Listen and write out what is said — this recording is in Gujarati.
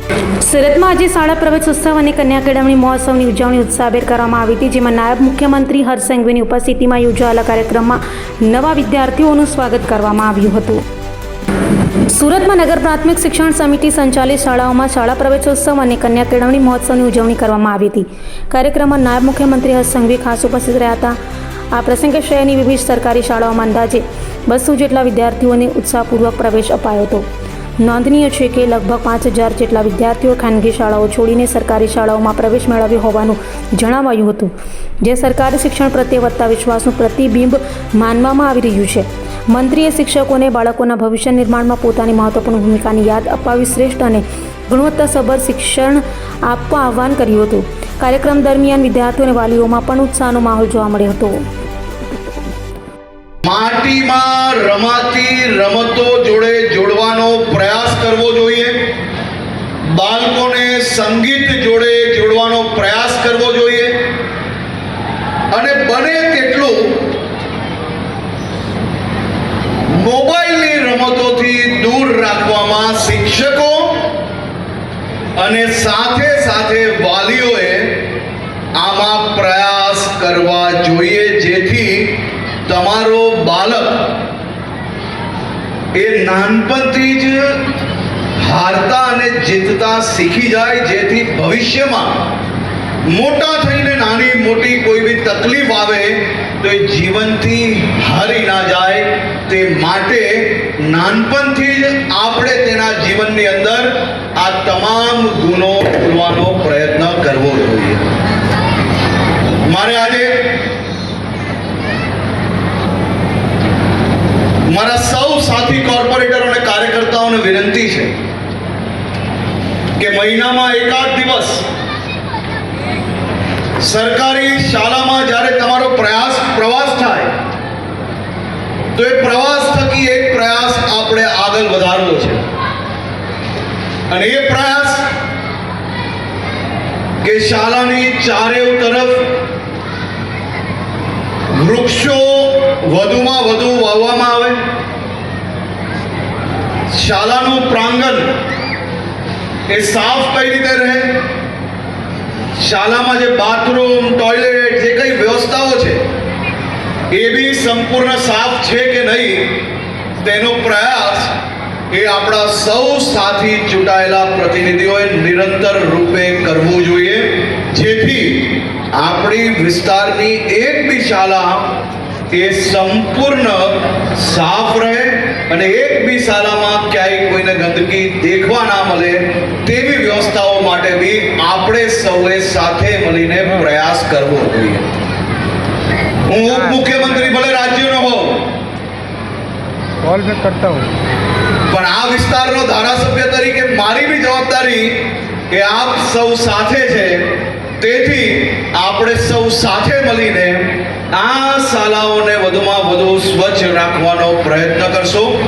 સુરતમાં આજે શાળા પ્રવેશોત્સવ અને કન્યા કેળવણી મહોત્સવની ઉજવણી ઉત્સાહભેર કરવામાં આવી હતી, જેમાં નાયબ મુખ્યમંત્રી હર્ષ સંઘવીની ઉપસ્થિતિમાં યોજાયેલા કાર્યક્રમમાં નવા વિદ્યાર્થીઓનું સ્વાગત કરવામાં આવ્યું હતું. સુરતમાં નગર પ્રાથમિક શિક્ષણ સમિતિ સંચાલિત શાળાઓમાં શાળા પ્રવેશોત્સવ અને કન્યા કેળવણી મહોત્સવની ઉજવણી કરવામાં આવી હતી. કાર્યક્રમમાં નાયબ મુખ્યમંત્રી હર્ષ સંઘવી ખાસ ઉપસ્થિત રહ્યા હતા. આ પ્રસંગે શહેરની વિવિધ સરકારી શાળાઓમાં અંદાજે 200 જેટલા વિદ્યાર્થીઓને ઉત્સાહપૂર્વક પ્રવેશ અપાયો હતો. નોંધનીય છે કે લગભગ 5000 જેટલા વિદ્યાર્થીઓ ખાનગી શાળાઓ છોડીને સરકારી શાળાઓમાં પ્રવેશ મેળવ્યો હોવાનું જણાવાયું હતું, જે સરકારી શિક્ષણ પ્રત્યે વધતા વિશ્વાસનું પ્રતિબિંબ માનવામાં આવી રહ્યું છે. મંત્રીએ શિક્ષકોને બાળકોના ભવિષ્ય નિર્માણમાં પોતાની મહત્વપૂર્ણ ભૂમિકાની યાદ અપાવી શ્રેષ્ઠ અને ગુણવત્તાસભર શિક્ષણ આપવા આહ્વાન કર્યું હતું. કાર્યક્રમ દરમિયાન વિદ્યાર્થીઓ અને વાલીઓમાં પણ ઉત્સાહનો માહોલ જોવા મળ્યો હતો. માટીમાં રમાતી રમતો જોડે જોડવાનો પ્રયાસ કરવો જોઈએ. બાળકોને સંગીત જોડે જોડવાનો પ્રયાસ કરવો જોઈએ અને બને તેટલું મોબાઈલની રમતોથી દૂર રાખવામાં શિક્ષકો અને સાથે સાથે વાલીઓએ આમાં પ્રયાસ કરવા જોઈએ, જેથી તમારો બાળક એ નાનપણથી જ હારતા અને જીતતા શીખી જાય, જેથી ભવિષ્યમાં મોટા થઈને નાની મોટી કોઈ બી તકલીફ આવે તો એ જીવનથી હારી ના જાય. તે માટે નાનપણથી જ આપણે તેના જીવનની અંદર આ તમામ ગુણો પૂરવાનો પ્રયત્ન કરવો જોઈએ. મારે આજે મારા સૌ સાથી કોર્પોરેટરો અને કાર્યકર્તાઓને વિનંતી છે કે મહિનામાં એકાદ દિવસ સરકારી શાળામાં જ્યારે તમારો પ્રવાસ થાય તો એ પ્રવાસ થકી એક પ્રયાસ આપણે આગળ વધારવો છે. અને એ પ્રયાસ કે શાળાની ચારેય તરફ વૃક્ષો વધુમાં વધુ વાવવામાં આવે. શાળાનું પ્રાંગણ એ સાફ કઈ રીતે રહે, શાળામાં જે બાથરૂમ, ટોયલેટ, જે કઈ વ્યવસ્થાઓ છે એ બી સંપૂર્ણ સાફ છે કે નહીં, તેનો પ્રયાસ એ આપણા સૌ સાથી ચૂંટાયેલા પ્રતિનિધિઓએ નિરંતર રૂપે કરવું જોઈએ, જેથી આપણી વિસ્તારની એક બી શાળા એ સંપૂર્ણ સાફ રહે અને એક બી શાળામાં ક્યાંય કોઈને ગંદકી દેખવા ના મળે તેવી વ્યવસ્થાઓ માટે બી આપણે સૌએ સાથે મળીને પ્રયાસ કરવો જોઈએ. હું ઉપમુખ્યમંત્રી ભલે રાજ્યનો હોઉં, પણ આ વિસ્તારનો ધારાસભ્ય તરીકે મારી બી જવાબદારી એ આપ સૌ સાથે છે. તેથી આપણે સૌ સાથે મળીને આ શાળાઓને વધુમાં વધુ સ્વચ્છ રાખવાનો પ્રયત્ન કરશું.